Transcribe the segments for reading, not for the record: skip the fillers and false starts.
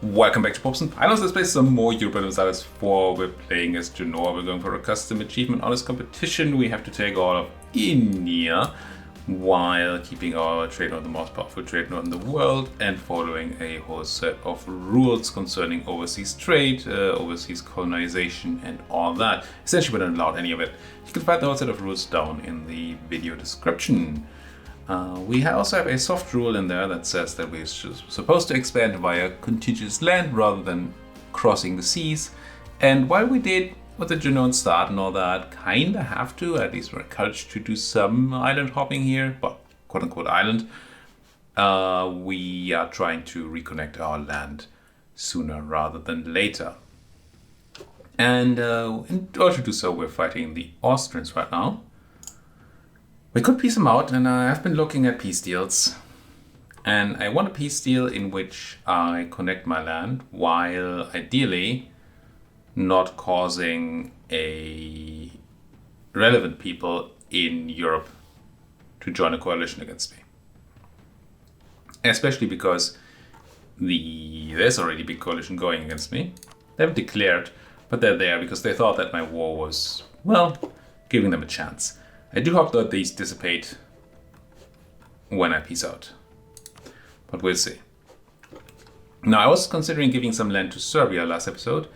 Welcome back to Popes and Pilots. Let's play some more Europa Universalis 4. We're playing as Genoa. We're going for a custom achievement honest competition. We have to take all of India while keeping our trade node the most powerful trade node in the world and following a whole set of rules concerning overseas trade, overseas colonization and all that. Essentially, we don't allow any of it. You can find the whole set of rules down in the video description. We also have a soft rule in there that says that we're supposed to expand via contiguous land rather than crossing the seas. And while we did with the Genoan start and all that, kinda have to, at least we're encouraged to do some island hopping here, but quote unquote island, we are trying to reconnect our land sooner rather than later. And in order to do so, we're fighting the Austrians right now. We could peace them out, and I have been looking at peace deals. And I want a peace deal in which I connect my land while ideally not causing a relevant people in Europe to join a coalition against me. Especially because there's already a big coalition going against me. They haven't declared, but they're there because they thought that my war was, well, giving them a chance. I do hope that these dissipate when I peace out, but we'll see. Now, I was considering giving some land to Serbia last episode,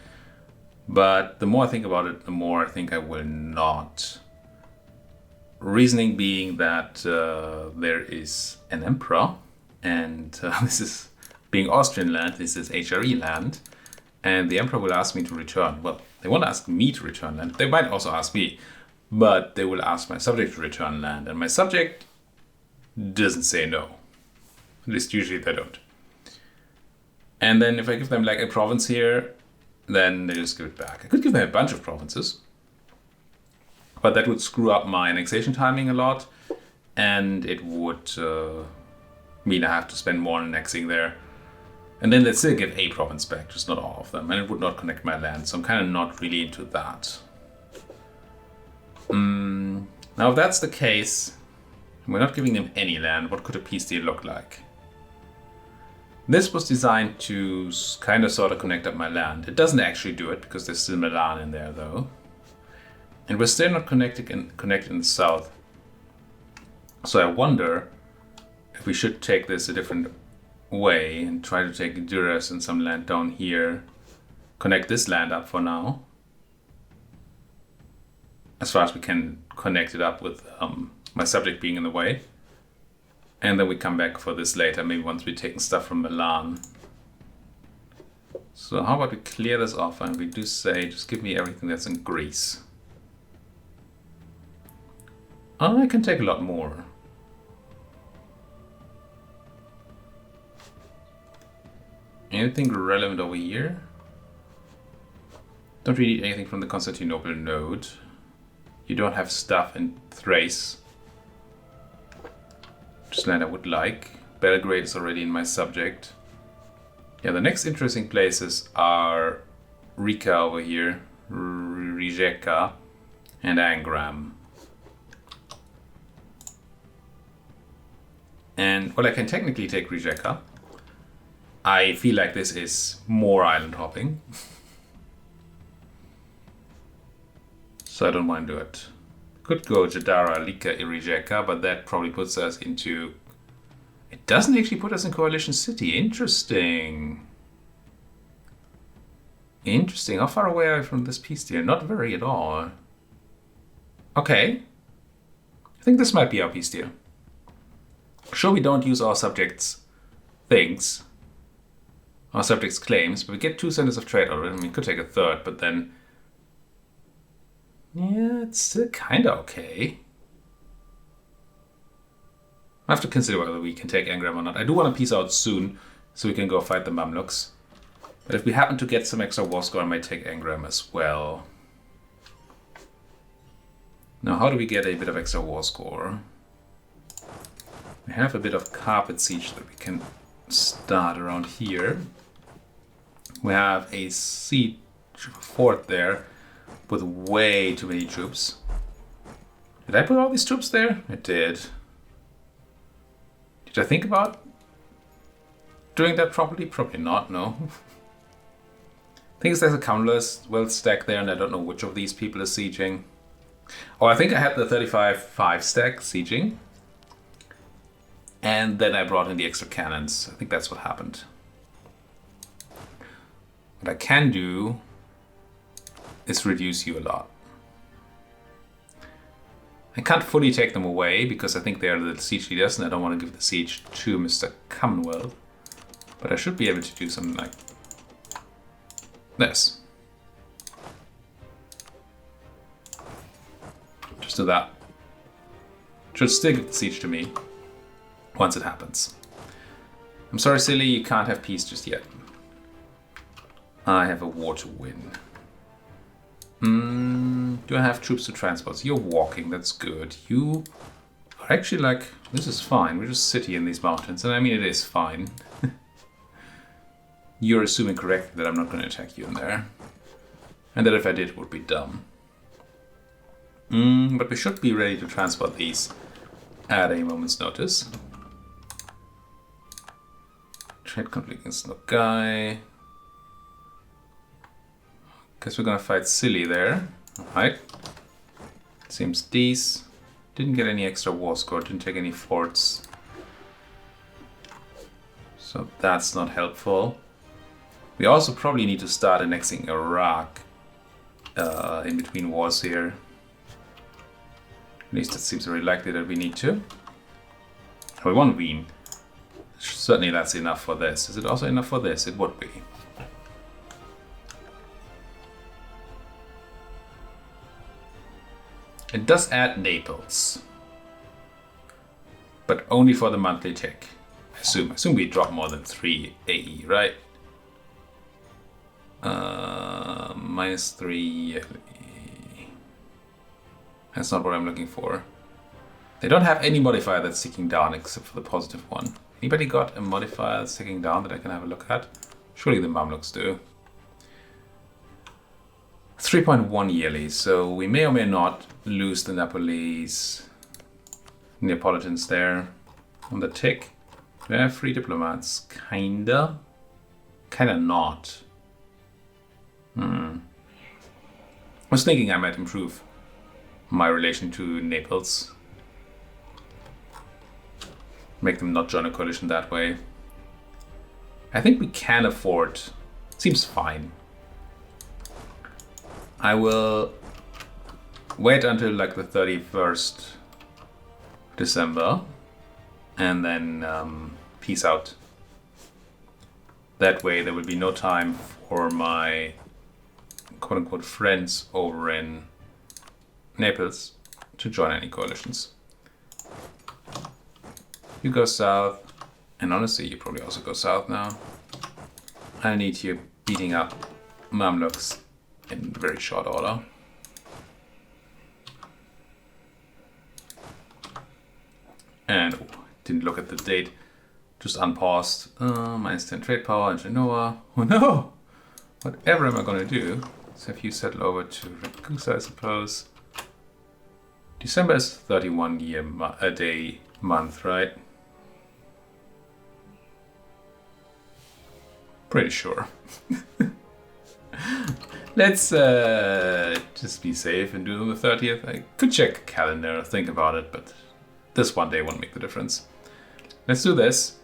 but the more I think about it, the more I think I will not. Reasoning being that there is an emperor, and this is being Austrian land, this is HRE land, and the emperor will ask me to return. Well, they won't ask me to return land, they might also ask me. But they will ask my subject to return land, and my subject doesn't say no. At least usually they don't. And then if I give them like a province here, then they just give it back. I could give them a bunch of provinces, but that would screw up my annexation timing a lot, and it would mean I have to spend more on annexing there. And then they'd still give a province back, just not all of them, and it would not connect my land, so I'm kind of not really into that. Now, if that's the case, we're not giving them any land, what could a peace deal look like? This was designed to kind of sort of connect up my land. It doesn't actually do it because there's still Milan in there though. And we're still not connected in the south. So I wonder if we should take this a different way and try to take Duras and some land down here, connect this land up for now. As far as we can connect it up with my subject being in the way. And then we come back for this later, maybe once we've taken stuff from Milan. So how about we clear this off and we do say, just give me everything that's in Greece. I can take a lot more. Anything relevant over here? Don't really need anything from the Constantinople node. You don't have stuff in Thrace. Just land I would like. Belgrade is already in my subject. Yeah, the next interesting places are Rika over here, Rijeka, and Angram. And well, I can technically take Rijeka. I feel like this is more island hopping. So I don't mind doing it. Could go Jadara, Lika, Rijeka, but that probably puts us into... It doesn't actually put us in Coalition City. Interesting. Interesting. How far away are we from this peace deal? Not very at all. Okay. I think this might be our peace deal. Sure, we don't use our subjects' things. Our subjects' claims, but we get 2 centers of trade out of it. I mean, we could take a third, but then... Yeah, it's still kind of okay. I have to consider whether we can take Angram or not. I do want to peace out soon, so we can go fight the Mamluks. But if we happen to get some extra war score, I might take Angram as well. Now, how do we get a bit of extra war score? We have a bit of carpet siege that we can start around here. We have a siege fort there with way too many troops. Did I put all these troops there? I did. Did I think about doing that properly? Probably not, no. Thing is, there's a countless well stacked there, and I don't know which of these people is sieging. Oh, I think I had the 35-5 stack sieging. And then I brought in the extra cannons. I think that's what happened. What I can do is reduce you a lot. I can't fully take them away because I think they are the siege leaders and I don't want to give the siege to Mr. Commonwealth. But I should be able to do something like this. Just do that. Should still give the siege to me once it happens. I'm sorry, silly, you can't have peace just yet. I have a war to win. Do I have troops to transport? You're walking, that's good. You are actually like, this is fine. We're just city in these mountains, and I mean it is fine. You're assuming correctly that I'm not going to attack you in there. And that if I did, it would be dumb. But we should be ready to transport these at a moment's notice. Trade conflict against no guy. Guess we're gonna fight silly there. Alright. Seems these didn't get any extra war score, didn't take any forts. So that's not helpful. We also probably need to start annexing Iraq in between wars here. At least it seems very likely that we need to. We want Wien. Certainly that's enough for this. Is it also enough for this? It would be. It does add Naples. But only for the monthly tick. I assume we drop more than 3 AE, right? -3. That's not what I'm looking for. They don't have any modifier that's ticking down except for the positive one. Anybody got a modifier that's ticking down that I can have a look at? Surely the Mamluks do. 3.1 yearly, so we may or may not lose the Neapolitans there on the tick. Do I have 3 diplomats? Kinda. Kinda not. I was thinking I might improve my relation to Naples. Make them not join a coalition that way. I think we can afford. Seems fine. I will wait until like the 31st December and then peace out. That way there will be no time for my quote-unquote friends over in Naples to join any coalitions. You go south, and honestly you probably also go south now. I need you beating up Mamluks in very short order. And didn't look at the date, just unpaused. -10 trade power in Genoa. Oh no! Whatever am I gonna do? So if you settle over to Ragusa, I suppose. December is 31 day month, right? Pretty sure. Let's just be safe and do it on the 30th. I could check a calendar, think about it, but this one day won't make the difference. Let's do this.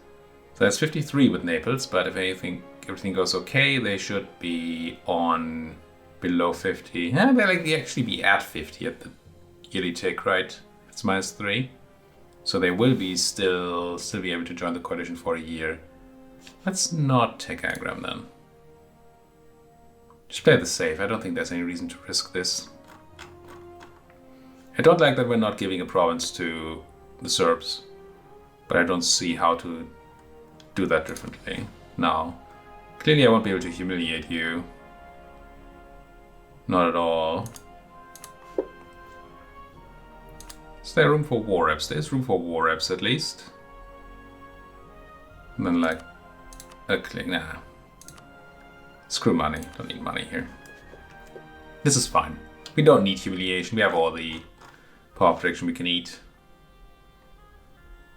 So that's 53 with Naples, but if everything goes okay, they should be on below 50. They'll actually be at 50 at the yearly tick, right? It's -3. So they will be still be able to join the coalition for a year. Let's not take Agram then. Just play this safe. I don't think there's any reason to risk this. I don't like that we're not giving a province to the Serbs, but I don't see how to do that differently now. Clearly I won't be able to humiliate you. Not at all. Is there room for war reps? There's room for war reps at least. And then like a click. Nah. Screw money. Don't need money here. This is fine. We don't need humiliation. We have all the power protection we can eat.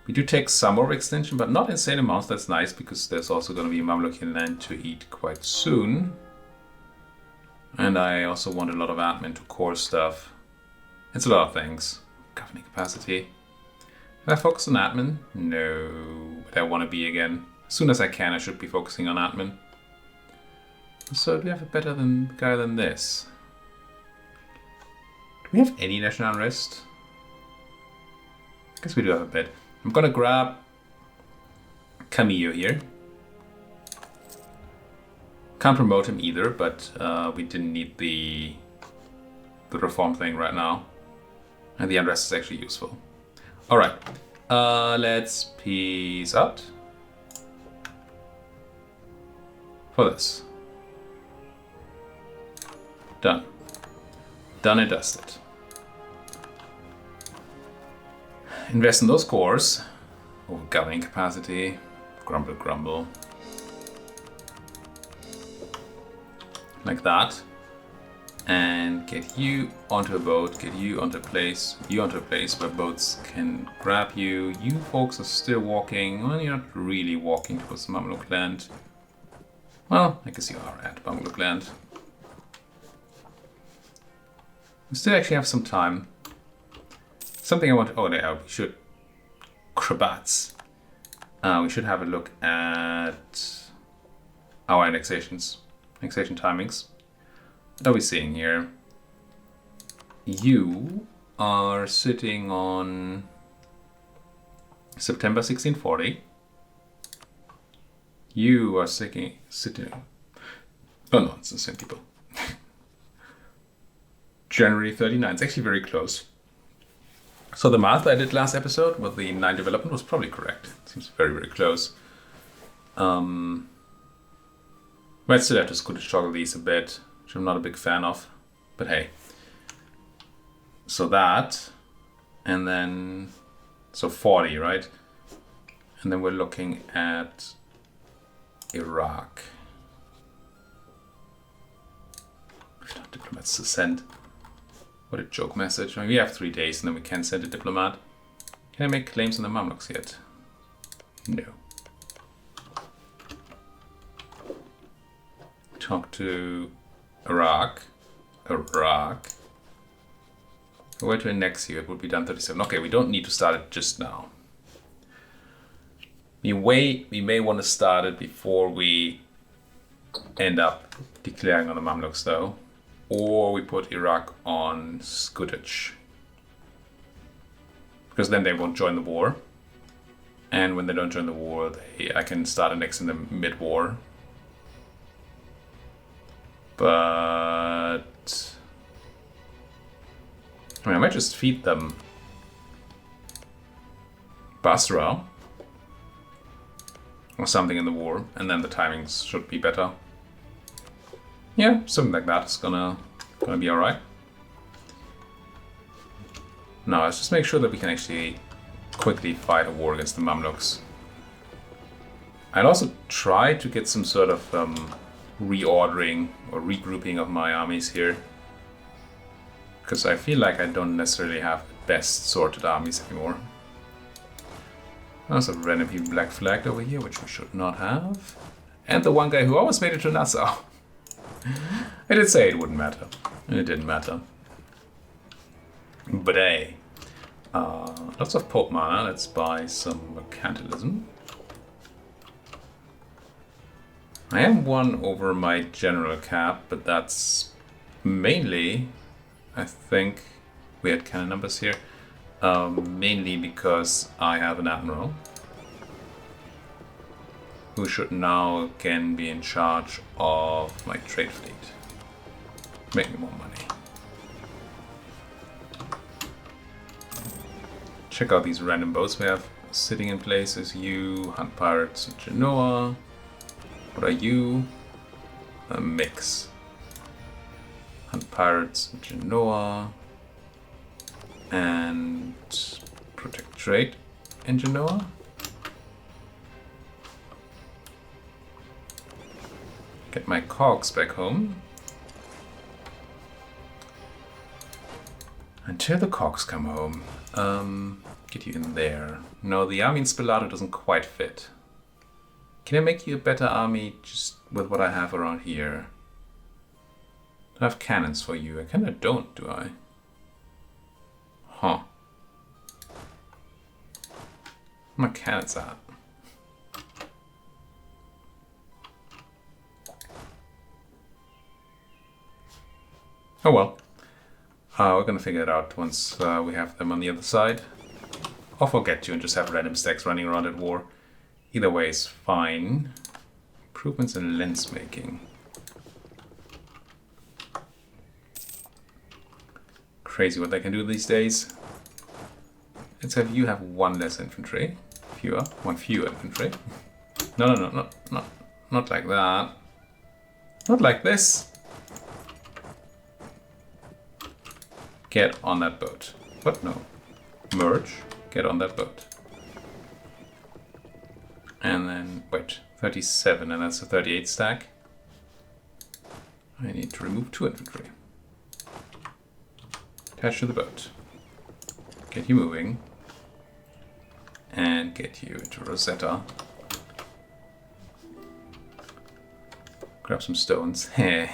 We do take some overextension, but not insane amounts. That's nice, because there's also going to be Mamlukian land to eat quite soon. And I also want a lot of admin to core stuff. It's a lot of things. Governing capacity. Can I focus on admin? No, but I want to be again. As soon as I can, I should be focusing on admin. So do we have a better guy than this? Do we have any national unrest? I guess we do have a bit. I'm gonna grab Camillo here. Can't promote him either, but we didn't need the reform thing right now. And the unrest is actually useful. Alright, let's peace out for this. Done. Done and dusted. Invest in those cores. Oh, governing capacity. Grumble, grumble. Like that. And get you onto a boat, get you onto a place, where boats can grab you. You folks are still walking. Well, you're not really walking towards Mamluk land. Well, I guess you are at Mamluk land. We still actually have some time. Something I want to... Oh, there, we should... Krabats. We should have a look at our annexation timings. What are we seeing here? You are sitting on September 1640. You are sitting... Oh no, it's the same people. January 39. It's actually very close. So the math I did last episode with the 9 development was probably correct. It seems very, very close. Might still have to Scottish toggle these a bit, which I'm not a big fan of. But hey. So that, and then, so 40, right? And then we're looking at Iraq. We've got diplomats to send. What a joke message. I mean, we have 3 days and then we can send a diplomat. Can I make claims on the Mamluks yet? No. Talk to Iraq. Where to annex you? It would be done 37. Okay, we don't need to start it just now. We may want to start it before we end up declaring on the Mamluks though. Or we put Iraq on Scutich. Because then they won't join the war. And when they don't join the war, I can start annexing them mid-war. But... I mean, I might just feed them Basra. Or something in the war. And then the timings should be better. Yeah, something like that is gonna be alright. Now let's just make sure that we can actually quickly fight a war against the Mamluks. I'd also try to get some sort of reordering or regrouping of my armies here. Because I feel like I don't necessarily have the best sorted armies anymore. There's a random people black flagged over here, which we should not have. And the one guy who almost made it to Nassau. I did say it wouldn't matter, and it didn't matter. But hey, lots of Pope mana. Let's buy some mercantilism. I am 1 over my general cap, but that's mainly, I think, we had cannon numbers here, mainly because I have an admiral who should now again be in charge of my trade fleet. Make me more money. Check out these random boats we have sitting in places. You, hunt pirates in Genoa. What are you? A mix. Hunt pirates in Genoa. And protect trade in Genoa. Get my cogs back home. Until the cogs come home. get you in there. No, the army in Spelato doesn't quite fit. Can I make you a better army just with what I have around here? Do I have cannons for you? I kinda don't, do I? Huh. Where my cannons at? Oh well. We're gonna figure it out once we have them on the other side. Or forget you and just have random stacks running around at war. Either way is fine. Improvements in lens making. Crazy what they can do these days. Let's have you have one less infantry. One fewer infantry. No, not like that. Not like this. Get on that boat. What? No. Merge. Get on that boat. And then, wait, 37, and that's a 38 stack. I need to remove 2 infantry. Attach to the boat. Get you moving. And get you into Rosetta. Grab some stones. Hey,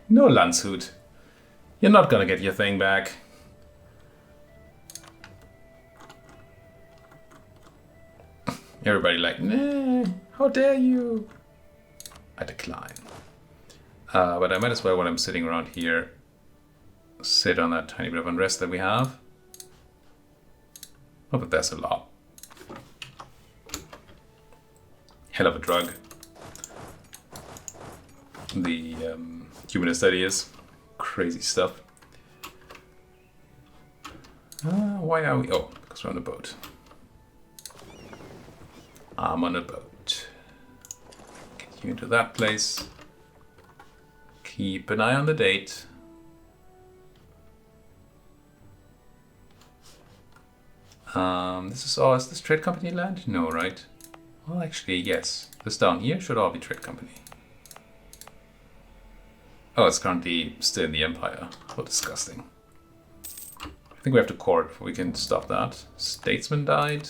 no Landshut. You're not gonna get your thing back. Everybody like, nah, how dare you? I decline. But I might as well, when I'm sitting around here, sit on that tiny bit of unrest that we have. Oh, but that's a lot. Hell of a drug. The humanist ideas. Crazy stuff. Why are we? Oh, because we're on a boat. I'm on a boat. Get you into that place. Keep an eye on the date. Is this trade company land? No, right? Well, actually, yes. This down here should all be trade company. Oh, it's currently still in the Empire. How disgusting. I think we have to court before we can stop that. Statesman died.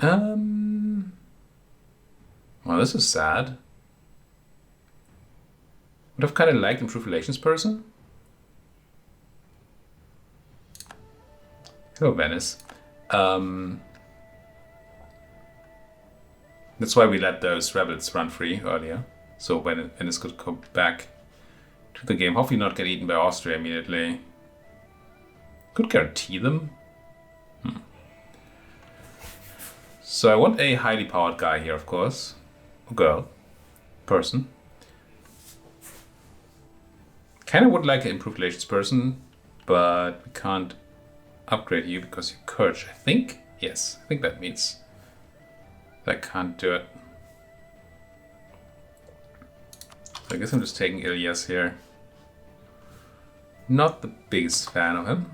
Well, this is sad. Would have kind of liked improved relations person. Hello, Venice. That's why we let those rebels run free earlier. So when Venice could come back to the game, hopefully not get eaten by Austria immediately. Could guarantee them. So I want a highly powered guy here, of course. A girl. Person. Kind of would like an improved relations person, but we can't upgrade you because you're courage, I think. Yes, I think that means that I can't do it. So I guess I'm just taking Ilias here. Not the biggest fan of him.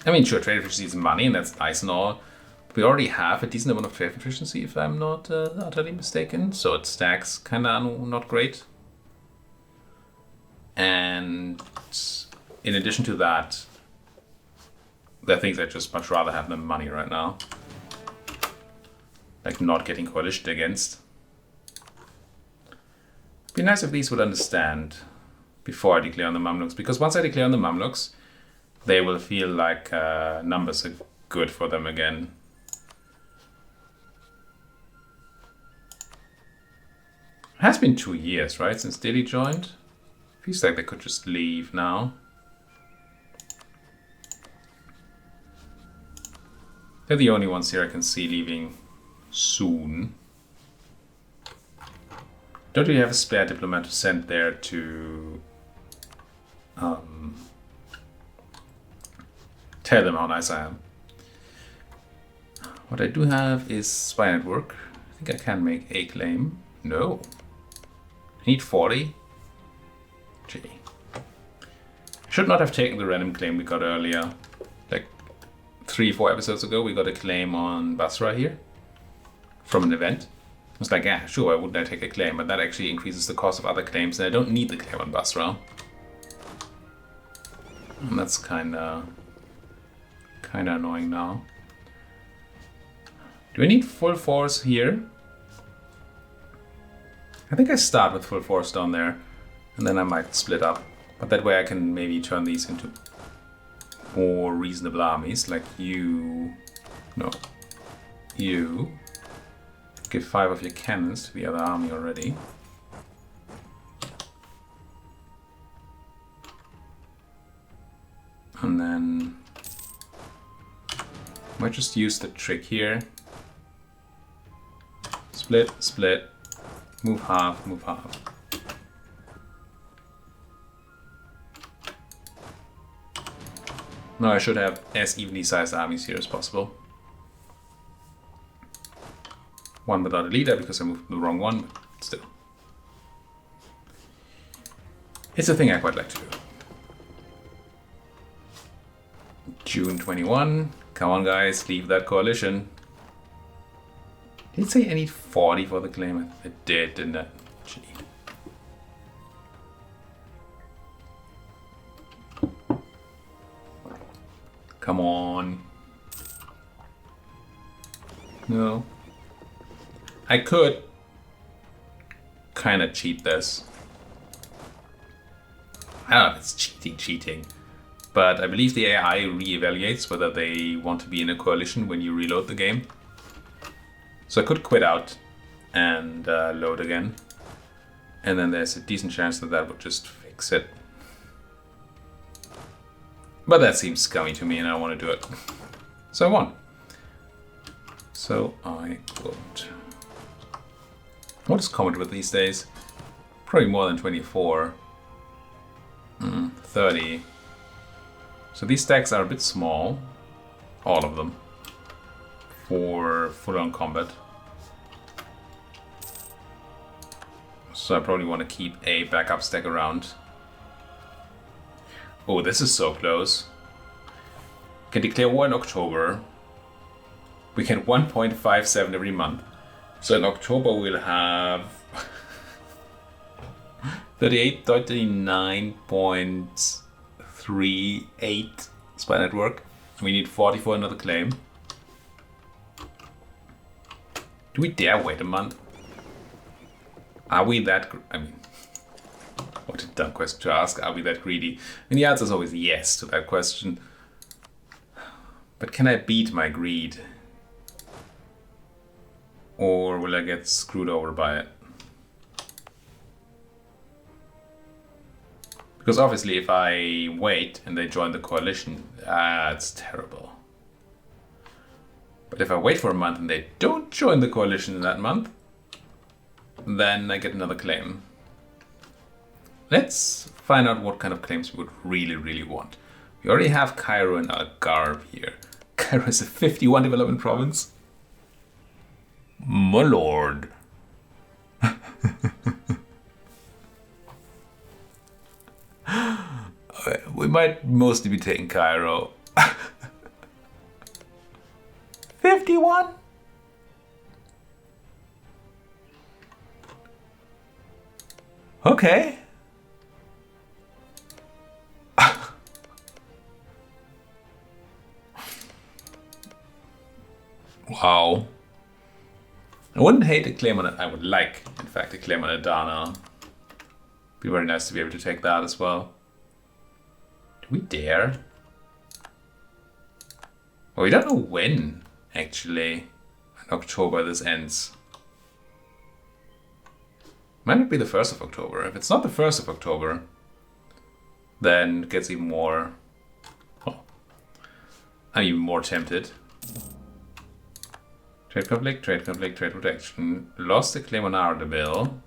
I mean, sure, trade efficiency is money, and that's nice and all. But we already have a decent amount of trade efficiency, if I'm not utterly mistaken. So it stacks kind of not great. And in addition to that, there are things I'd just much rather have than money right now. Like not getting coalitioned against. It'd be nice if these would understand before I declare on the Mamluks, because once I declare on the Mamluks, they will feel like numbers are good for them again. It has been 2 years, right, since Delhi joined? Feels like they could just leave now. They're the only ones here I can see leaving soon. Don't really have a spare diplomat to send there to tell them how nice I am. What I do have is spy network. I think I can make a claim. No. I need 40. Gee. Should not have taken the random claim we got earlier. Like 3-4 episodes ago, we got a claim on Basra here from an event. I was like, yeah, sure, why wouldn't I take a claim? But that actually increases the cost of other claims, and I don't need the claim on Basra. And that's kinda annoying now. Do I need full force here? I think I start with full force down there, and then I might split up. But that way I can maybe turn these into more reasonable armies, like you... No. You. Give 5 of your cannons to the other army already. And then... might just use the trick here. Split, split. Move half, move half. Now I should have as evenly sized armies here as possible. One without a leader because I moved the wrong one, but still. It's a thing I quite like to do. June 21. Come on guys, leave that coalition. Did it say I need 40 for the claim? It did, didn't it? Gee. Come on. No. I could kind of cheat this. I don't know if it's cheating. But I believe the AI re-evaluates whether they want to be in a coalition when you reload the game. So I could quit out and load again. And then there's a decent chance that that would just fix it. But that seems scummy to me and I want to do it. So I won. So I would... What is common with these days? Probably more than 24. 30. So these stacks are a bit small. All of them. For full-on combat. So I probably want to keep a backup stack around. Oh, this is so close. Can declare war in October. We get 1.57 every month. So in October we'll have 38.39.38 spy network. We need 40 for another claim. Do we dare wait a month? Are we that... I mean, what a dumb question to ask. Are we that greedy? And the answer is always yes to that question. But can I beat my greed? Or will I get screwed over by it? Because obviously if I wait and they join the coalition, that's terrible. But if I wait for a month and they don't join the coalition in that month, then I get another claim. Let's find out what kind of claims we would really, really want. We already have Cairo and Algarve here. Cairo is a 51 development province. My lord. We might mostly be taking Cairo. 51? Okay. Wow. I wouldn't hate a claim on it. I would like, in fact, a claim on Adana. Be very nice to be able to take that as well. Do we dare? Well, we don't know when, actually. In October this ends. Might not be the 1st of October. If it's not the 1st of October, then it gets even more... Well, I'm even more tempted. Trade conflict, trade conflict, trade protection. Lost a claim on Ardabil.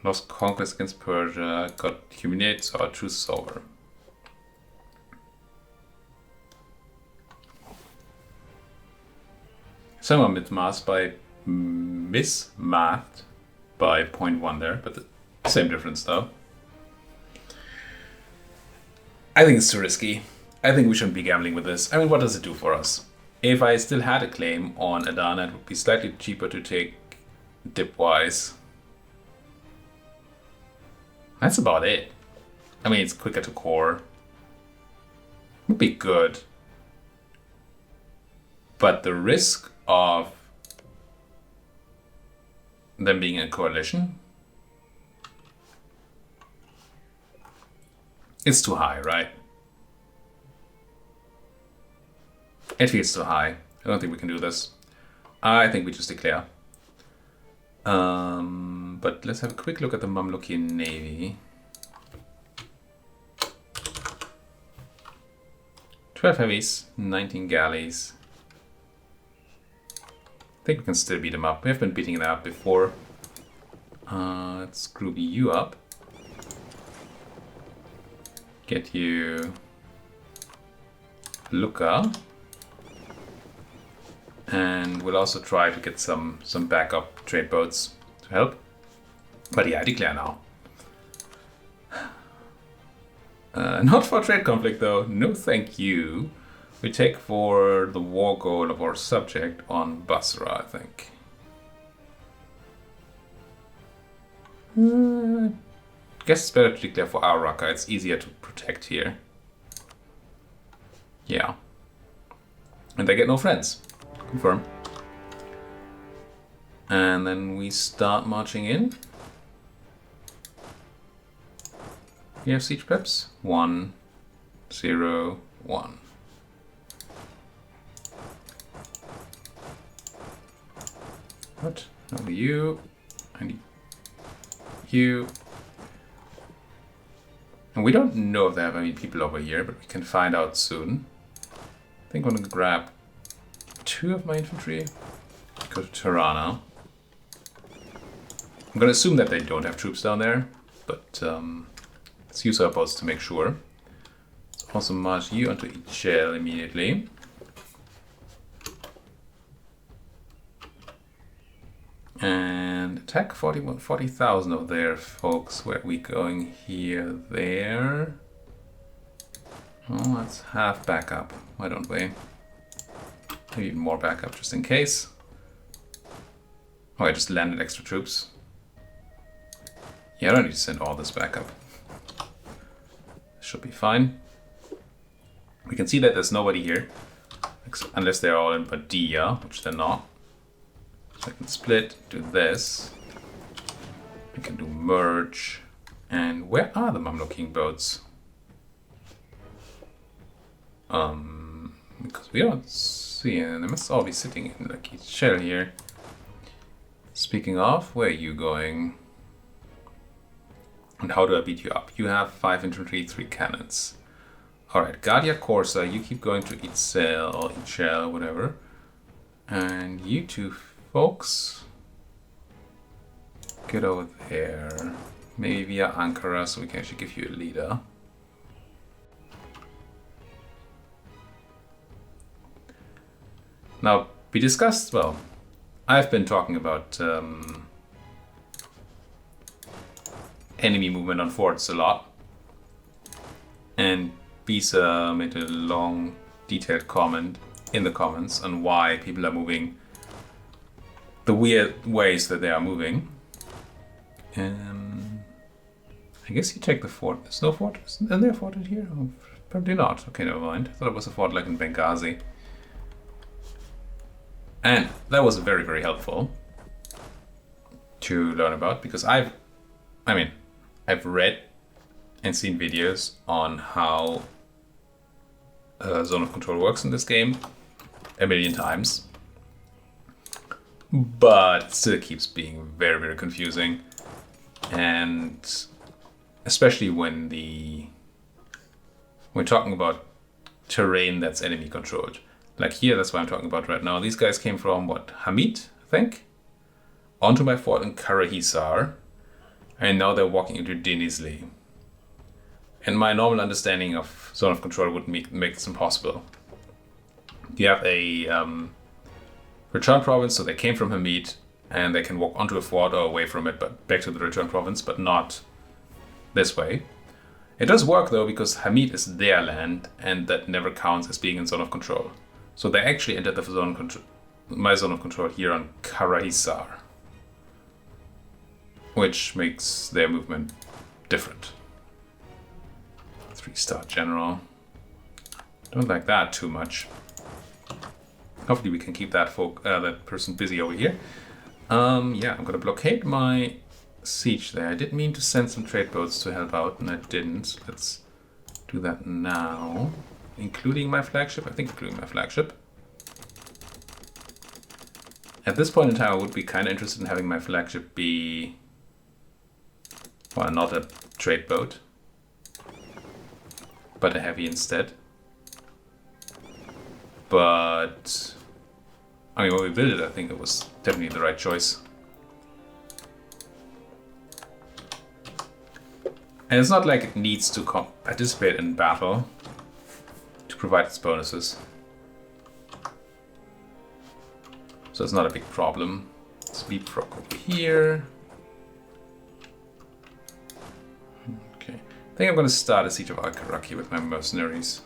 Lost conquest against Persia. Got humiliated, so our truce is over. Somehow mismatched by 0.1 there, but the same difference though. I think it's too risky. I think we shouldn't be gambling with this. I mean, what does it do for us? If I still had a claim on Adana, it would be slightly cheaper to take dip-wise. That's about it. I mean, it's quicker to core. Would be good. But the risk of them being in a coalition is too high, right? It feels too high. I don't think we can do this. I think we just declare. But let's have a quick look at the Mamlukian Navy. 12 heavies, 19 galleys. I think we can still beat them up. We have been beating them up before. Let's group you up. Get you Lucca. And we'll also try to get some backup trade boats to help. But yeah, I declare now. Not for trade conflict though, no thank you. We take for the war goal of our subject on Basra, I think. Guess it's better to declare for our Raqqa, it's easier to protect here. Yeah. And they get no friends. Confirm. And then we start marching in. You have siege preps? 1, 0, 1. What? No, you. I need you. And we don't know if they have any people over here, but we can find out soon. I think I'm gonna grab 2 of my infantry. Go to Tirana. I'm gonna assume that they don't have troops down there, but let's use our boats to make sure. Let's also march you onto Ichel immediately. And attack 40,000 of their folks. Where are we going here? There. Oh, let's have backup. Why don't we? Maybe more backup just in case. Oh, I just landed extra troops. Yeah, I don't need to send all this backup. Should be fine. We can see that there's nobody here. Unless they're all in Badia, which they're not. So I can split, do this. I can do merge. And where are the Mamluking boats? Because we don't see it. They must all be sitting in like each shell here. Speaking of, where are you going? And how do I beat you up? You have 5 infantry, 3 cannons. Alright, Guardia Corsa, you keep going to Ichel, whatever. And you two folks, get over there. Maybe via Ankara, so we can actually give you a leader. Now, we discussed, well, I've been talking about enemy movement on forts a lot. And Bisa made a long, detailed comment in the comments on why people are moving the weird ways that they are moving. I guess you take the fort. There's no fort? Isn't there a fort in here? Oh, probably not. Okay, never mind. I thought it was a fort like in Benghazi. And that was very, very helpful to learn about because I've read and seen videos on how zone of control works in this game a million times. But it still keeps being very, very confusing. And especially when we're talking about terrain that's enemy controlled. Like here, that's what I'm talking about right now. These guys came from, what, Hamid, I think? Onto my fort in Karahisar. And now they're walking into Denizli. And my normal understanding of zone of control would make this impossible. You have a return province, so they came from Hamid, and they can walk onto a fort or away from it, but back to the return province, but not this way. It does work though, because Hamid is their land, and that never counts as being in zone of control. So they actually entered the zone of control, my zone of control here on Karahisar, which makes their movement different. 3-star general. Don't like that too much. Hopefully we can keep that that person busy over here. Yeah, I'm gonna blockade my siege there. I did mean to send some trade boats to help out, and I didn't. Let's do that now. Including my flagship? I think including my flagship. At this point in time, I would be kind of interested in having my flagship be... well, not a trade boat, but a heavy instead. But... I mean, when we built it, I think it was definitely the right choice. And it's not like it needs to participate in battle to provide its bonuses. So it's not a big problem. Let's leapfrog over here. Okay. I think I'm going to start a siege of Al-Karaki with my mercenaries.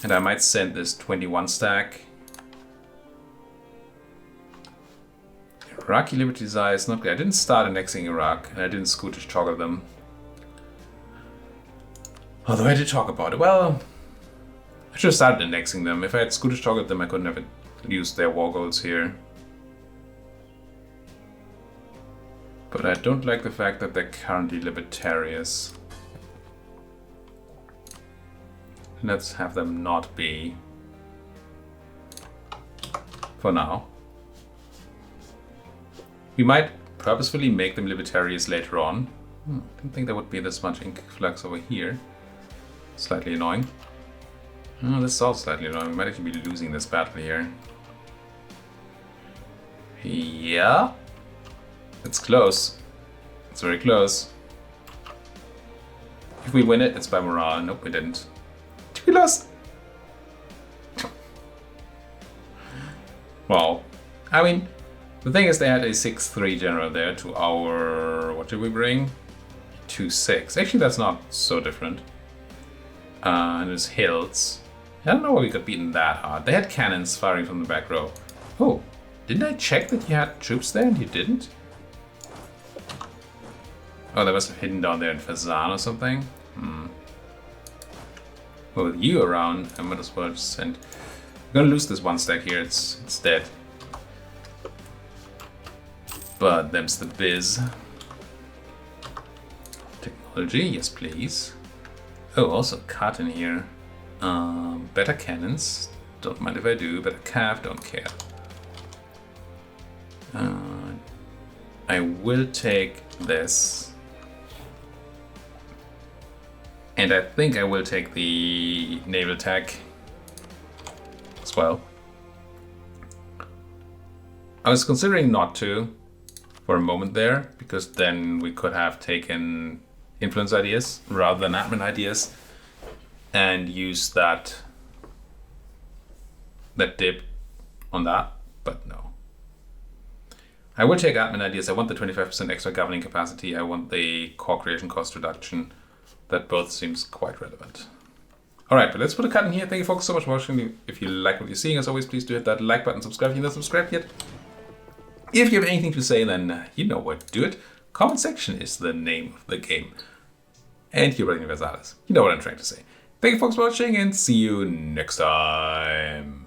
And I might send this 21 stack. Iraqi Liberty Zai is not good. I didn't start annexing Iraq, and I didn't Scutish toggle them. Although I did talk about it. Well, I should have started annexing them. If I had Scutish toggled them, I couldn't have used their war goals here. But I don't like the fact that they're currently libertarians. Let's have them not be. For now. We might purposefully make them libertarians later on. I don't think there would be this much influx over here. Slightly annoying. Oh, this is also slightly annoying. We might actually be losing this battle here. Yeah. It's close. It's very close. If we win it, it's by morale. Nope, we didn't. We lost. Well, I mean, the thing is they had a 6-3 general there to our... what did we bring? 2-6. Actually, that's not so different. And it's hills. I don't know why we got beaten that hard. They had cannons firing from the back row. Oh, didn't I check that you had troops there and you didn't? Oh, they must have hidden down there in Fazan or something. Well, with you around, I might as well just send... I'm gonna lose this one stack here, it's dead. But them's the biz. Technology, yes please. Oh, also cut in here. Better cannons, don't mind if I do. Better cav, don't care. I will take this. And I think I will take the naval tech as well. I was considering not to for a moment there, because then we could have taken influence ideas rather than admin ideas and use that dip on that, but no. I will take admin ideas. I want the 25% extra governing capacity. I want the core creation cost reduction. That both seems quite relevant. Alright, but let's put a cut in here. Thank you folks so much for watching. If you like what you're seeing, as always, please do hit that like button, subscribe if you're not subscribed yet. If you have anything to say, then you know what to do it. Comment section is the name of the game. And Europa Universalis. You know what I'm trying to say. Thank you folks for watching and see you next time.